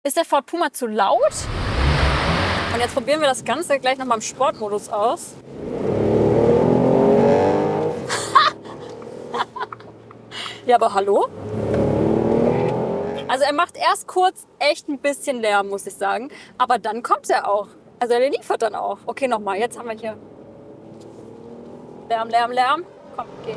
Ist der Ford Puma zu laut? Und jetzt probieren wir das Ganze gleich nochmal im Sportmodus aus. Ja, aber hallo? Also er macht erst kurz echt ein bisschen Lärm, muss ich sagen. Aber dann kommt er auch. Also er liefert dann auch. Okay, nochmal. Jetzt haben wir hier Lärm, Lärm, Lärm. Komm, geh.